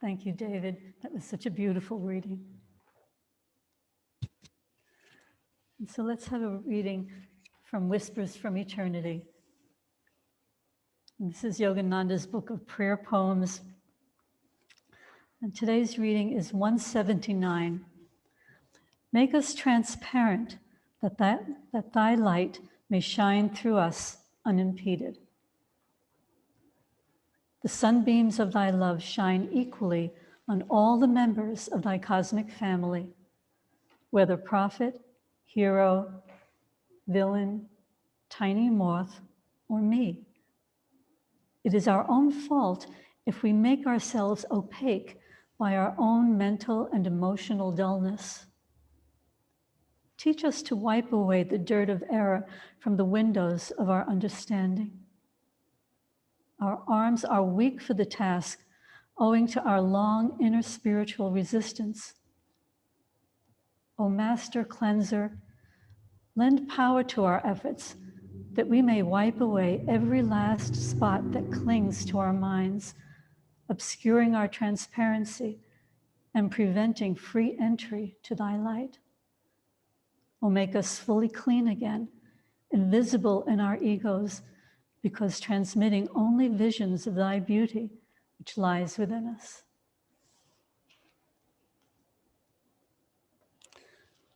Thank you, David. That was such a beautiful reading. And so let's have a reading from Whispers from Eternity. And this is Yogananda's book of prayer poems. And today's reading is 179. Make us transparent that thy light may shine through us unimpeded. The sunbeams of thy love shine equally on all the members of thy cosmic family, whether prophet, hero, villain, tiny moth, or me. It is our own fault if we make ourselves opaque by our own mental and emotional dullness. Teach us to wipe away the dirt of error from the windows of our understanding. Our arms are weak for the task, owing to our long inner spiritual resistance. O Master Cleanser, lend power to our efforts that we may wipe away every last spot that clings to our minds, obscuring our transparency and preventing free entry to thy light. O make us fully clean again, invisible in our egos, because transmitting only visions of thy beauty, which lies within us.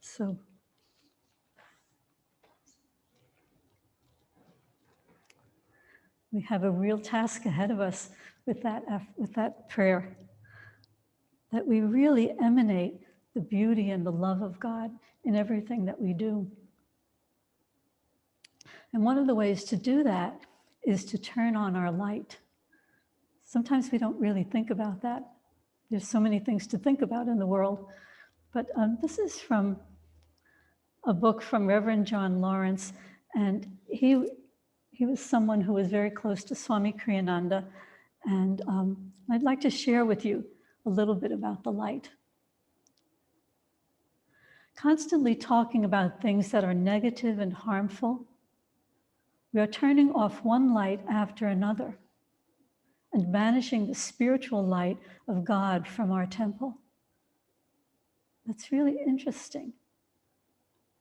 So, we have a real task ahead of us with that prayer, that we really emanate the beauty and the love of God in everything that we do. And one of the ways to do that is to turn on our light. Sometimes we don't really think about that. There's so many things to think about in the world. But this is from a book from Reverend John Lawrence, and he was someone who was very close to Swami Kriyananda, and I'd like to share with you a little bit about the light. Constantly talking about things that are negative and harmful, we are turning off one light after another and banishing the spiritual light of God from our temple. That's really interesting.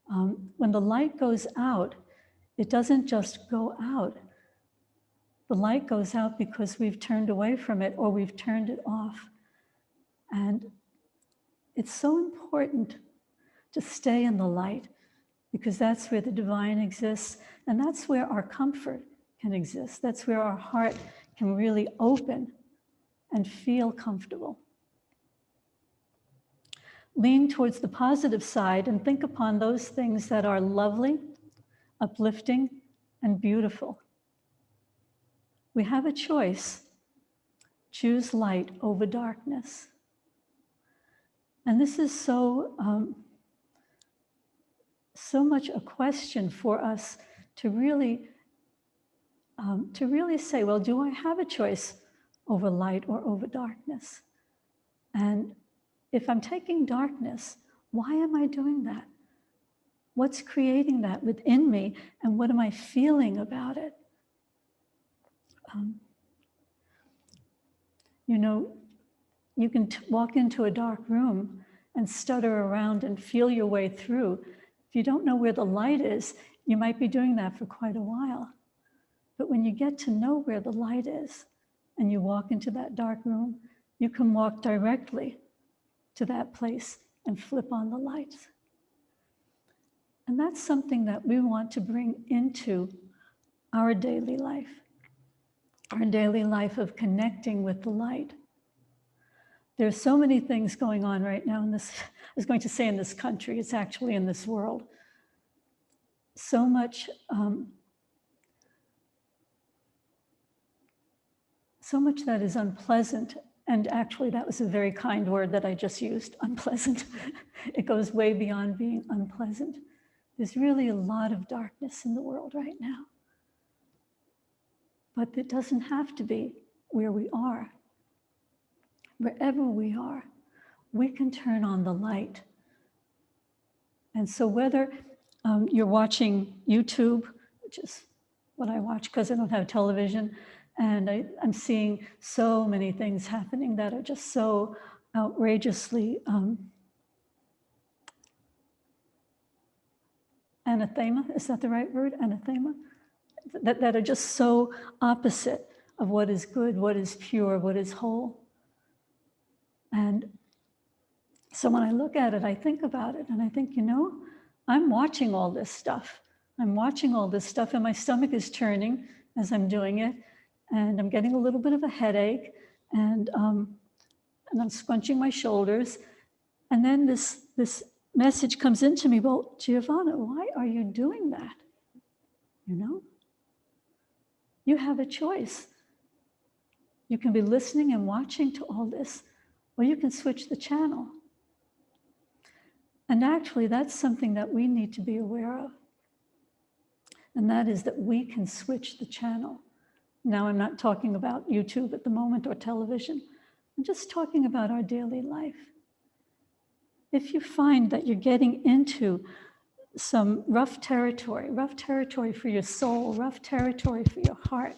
When the light goes out, it doesn't just go out. The light goes out because we've turned away from it or we've turned it off. And it's so important to stay in the light, because that's where the divine exists, and that's where our comfort can exist. That's where our heart can really open and feel comfortable. Lean towards the positive side and think upon those things that are lovely, uplifting, and beautiful. We have a choice. Choose light over darkness. And this is so much a question for us to really say, well, do I have a choice over light or over darkness? And if I'm taking darkness, why am I doing that? What's creating that within me, and what am I feeling about it? You can walk into a dark room and stutter around and feel your way through. If you don't know where the light is, you might be doing that for quite a while. But when you get to know where the light is and you walk into that dark room, you can walk directly to that place and flip on the lights. And that's something that we want to bring into our daily life of connecting with the light. There's so many things going on right now in this, I was going to say in this country, it's actually in this world. So much that is unpleasant. And actually, that was a very kind word that I just used, unpleasant. It goes way beyond being unpleasant. There's really a lot of darkness in the world right now. But it doesn't have to be where we are. Wherever we are, we can turn on the light. And so whether you're watching YouTube, which is what I watch because I don't have television, And I'm seeing so many things happening that are just so outrageously anathema, is that the right word? Anathema? That are just so opposite of what is good, what is pure, what is whole. And so when I look at it, I think about it, and I think, you know, I'm watching all this stuff. I'm watching all this stuff, and my stomach is turning as I'm doing it, and I'm getting a little bit of a headache, and I'm scrunching my shoulders. And then this message comes into me, well, Jiavanna, why are you doing that? You know? You have a choice. You can be listening and watching to all this, or you can switch the channel. And actually, that's something that we need to be aware of. And that is that we can switch the channel. Now, I'm not talking about YouTube at the moment or television. I'm just talking about our daily life. If you find that you're getting into some rough territory for your soul, rough territory for your heart,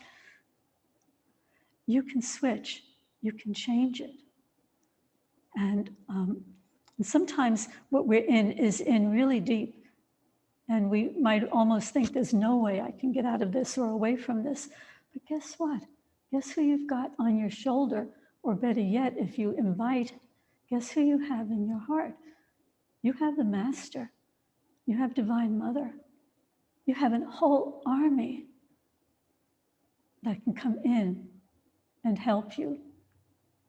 you can switch, you can change it. And sometimes what we're in is in really deep. And we might almost think there's no way I can get out of this or away from this. But guess what? Guess who you've got on your shoulder? Or better yet, if you invite, guess who you have in your heart? You have the Master. You have Divine Mother. You have a whole army that can come in and help you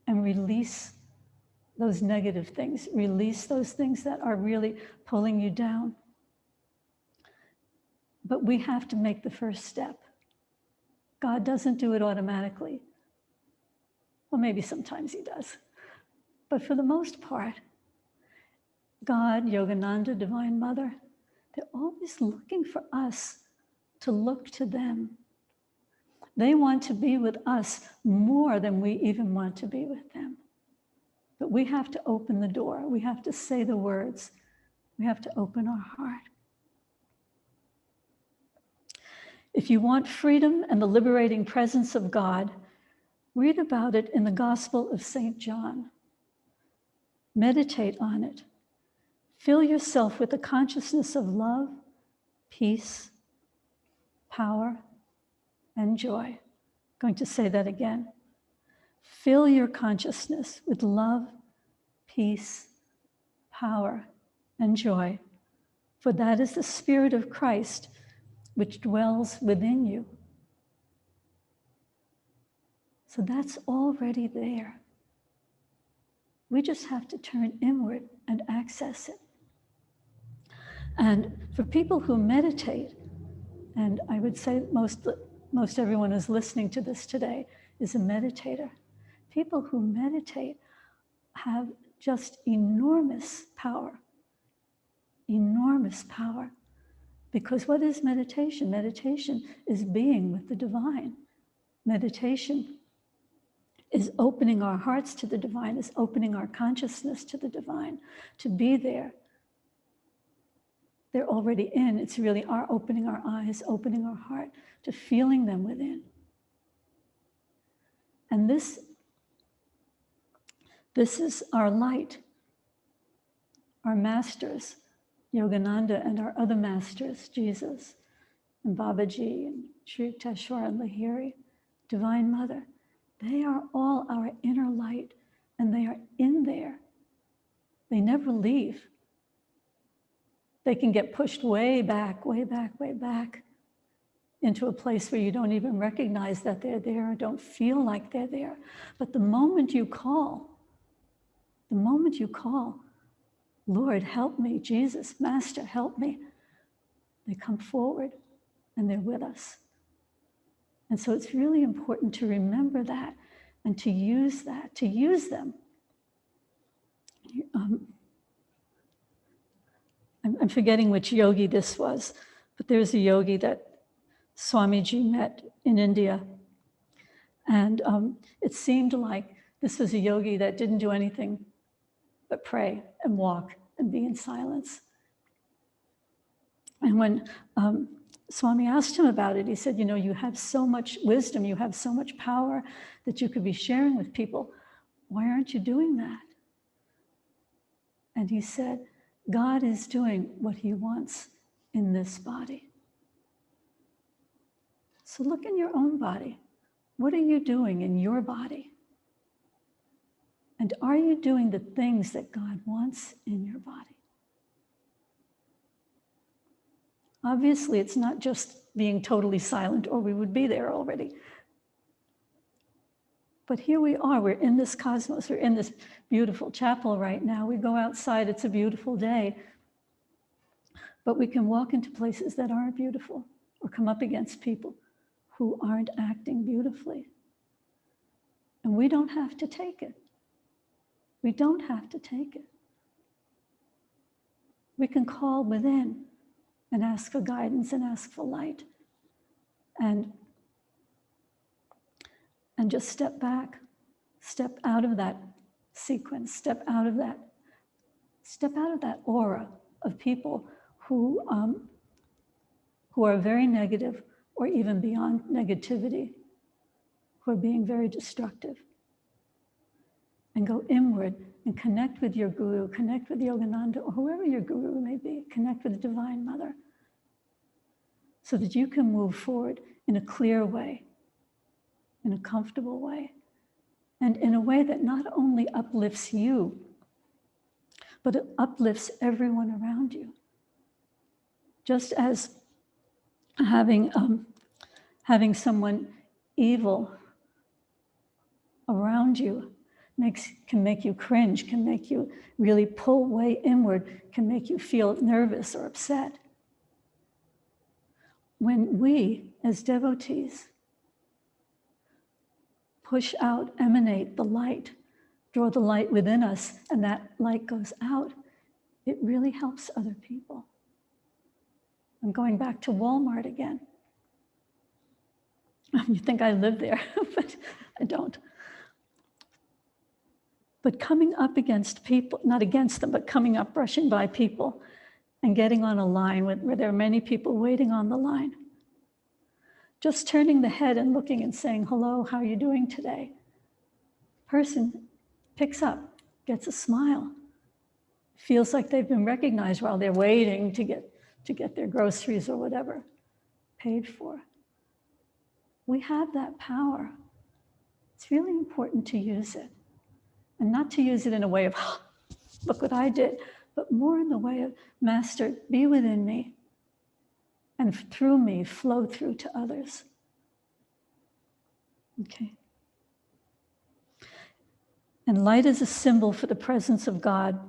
and release those negative things, release those things that are really pulling you down. But we have to make the first step. God doesn't do it automatically. Well, maybe sometimes he does. But for the most part, God, Yogananda, Divine Mother, they're always looking for us to look to them. They want to be with us more than we even want to be with them. But we have to open the door. We have to say the words. We have to open our heart. If you want freedom and the liberating presence of God, read about it in the Gospel of St. John. Meditate on it. Fill yourself with the consciousness of love, peace, power, and joy. I'm going to say that again. Fill your consciousness with love, peace, power, and joy, for that is the Spirit of Christ which dwells within you. So that's already there. We just have to turn inward and access it. And for people who meditate, and I would say most everyone who's listening to this today is a meditator. People who meditate have just enormous power. Enormous power. Because what is meditation? Meditation is being with the divine. Meditation is opening our hearts to the divine, is opening our consciousness to the divine, to be there. They're already in. It's really our opening our eyes, opening our heart to feeling them within. And this is our light. Our masters, Yogananda and our other masters, Jesus and Babaji and Sri Yukteswar and Lahiri, Divine Mother, they are all our inner light, and they are in there. They never leave. They can get pushed way back into a place where you don't even recognize that they're there or don't feel like they're there. But the moment you call, Lord, help me, Jesus, Master, help me, they come forward and they're with us. And so it's really important to remember that and to use that, to use them. I'm forgetting which yogi this was, but there's a yogi that Swamiji met in India. And it seemed like this was a yogi that didn't do anything but pray and walk and be in silence. And when Swami asked him about it. He said, you have so much wisdom, you have so much power that you could be sharing with people. Why aren't you doing that? And he said, God is doing what he wants in this body. So look in your own body. What are you doing in your body? And are you doing the things that God wants in your body? Obviously, it's not just being totally silent, or we would be there already. But here we are, we're in this cosmos, we're in this beautiful chapel right now. We go outside, it's a beautiful day. But we can walk into places that aren't beautiful or come up against people who aren't acting beautifully. And we don't have to take it. We don't have to take it. We can call within and ask for guidance and ask for light. And just step back, step out of that sequence, step out of that aura of people who are very negative or even beyond negativity, who are being very destructive. And go inward and connect with your guru, connect with Yogananda, or whoever your guru may be, connect with the Divine Mother, so that you can move forward in a clear way, in a comfortable way, and in a way that not only uplifts you, but it uplifts everyone around you. Just as having someone evil around you can make you cringe, can make you really pull way inward, can make you feel nervous or upset. When we, as devotees, push out, emanate the light, draw the light within us, and that light goes out, it really helps other people. I'm going back to Walmart again. You think I live there, but I don't. But coming up against people, not against them, but coming up, brushing by people and getting on a line where there are many people waiting on the line. Just turning the head and looking and saying, hello, how are you doing today? Person picks up, gets a smile, feels like they've been recognized while they're waiting to get their groceries or whatever paid for. We have that power. It's really important to use it. And not to use it in a way of, look what I did, but more in the way of, Master, be within me, and through me, flow through to others. Okay. And light is a symbol for the presence of God,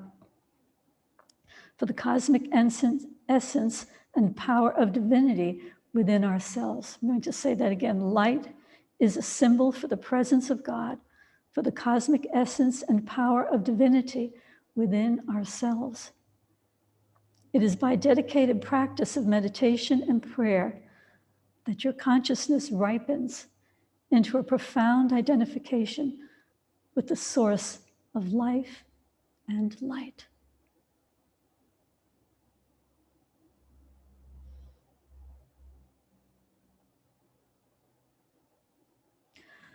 for the cosmic essence and power of divinity within ourselves. I'm going to say that again. Light is a symbol for the presence of God, for the cosmic essence and power of divinity within ourselves. It is by dedicated practice of meditation and prayer that your consciousness ripens into a profound identification with the source of life and light.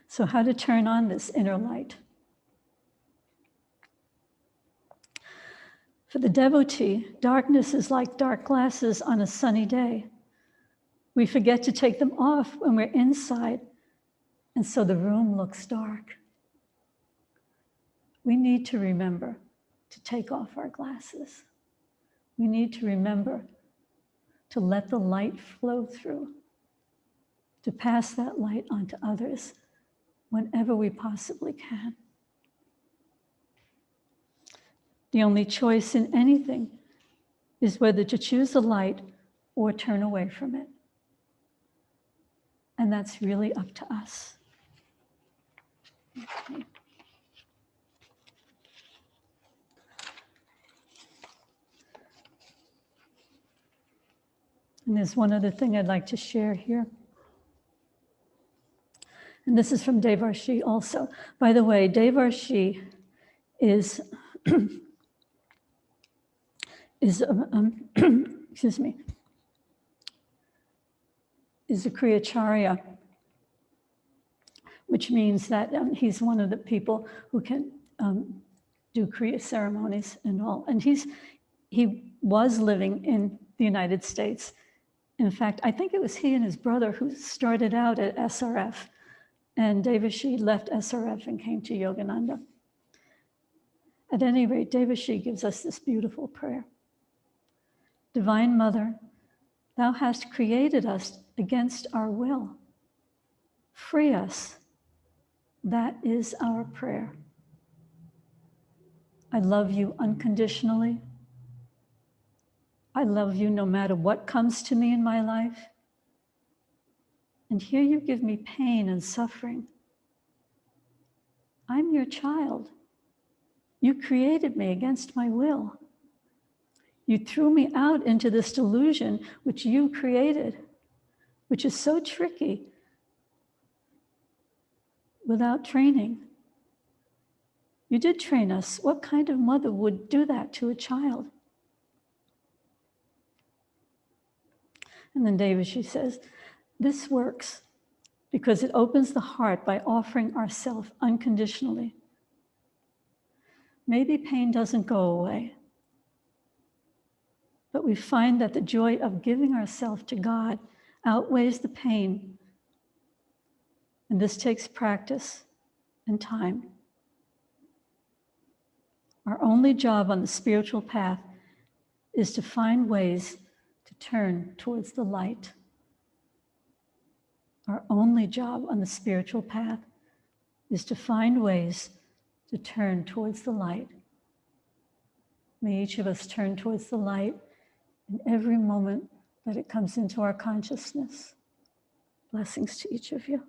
So how to turn on this inner light? For the devotee, darkness is like dark glasses on a sunny day. We forget to take them off when we're inside, and so the room looks dark. We need to remember to take off our glasses. We need to remember to let the light flow through, to pass that light on to others whenever we possibly can. The only choice in anything is whether to choose the light or turn away from it. And that's really up to us. Okay. And there's one other thing I'd like to share here. And this is from Devarshi also. By the way, Devarshi is excuse me, is a Kriyacharya, which means that he's one of the people who can do Kriya ceremonies and all. And he was living in the United States. In fact, I think it was he and his brother who started out at SRF, and Devashi left SRF and came to Yogananda. At any rate, Devashi gives us this beautiful prayer. Divine Mother, thou hast created us against our will. Free us. That is our prayer. I love you unconditionally. I love you no matter what comes to me in my life. And here you give me pain and suffering. I'm your child. You created me against my will. You threw me out into this delusion which you created, which is so tricky without training. You did train us. What kind of mother would do that to a child? And then Devashi says, this works because it opens the heart by offering ourselves unconditionally. Maybe pain doesn't go away, but we find that the joy of giving ourselves to God outweighs the pain. And this takes practice and time. Our only job on the spiritual path is to find ways to turn towards the light. Our only job on the spiritual path is to find ways to turn towards the light. May each of us turn towards the light in every moment that it comes into our consciousness. Blessings to each of you.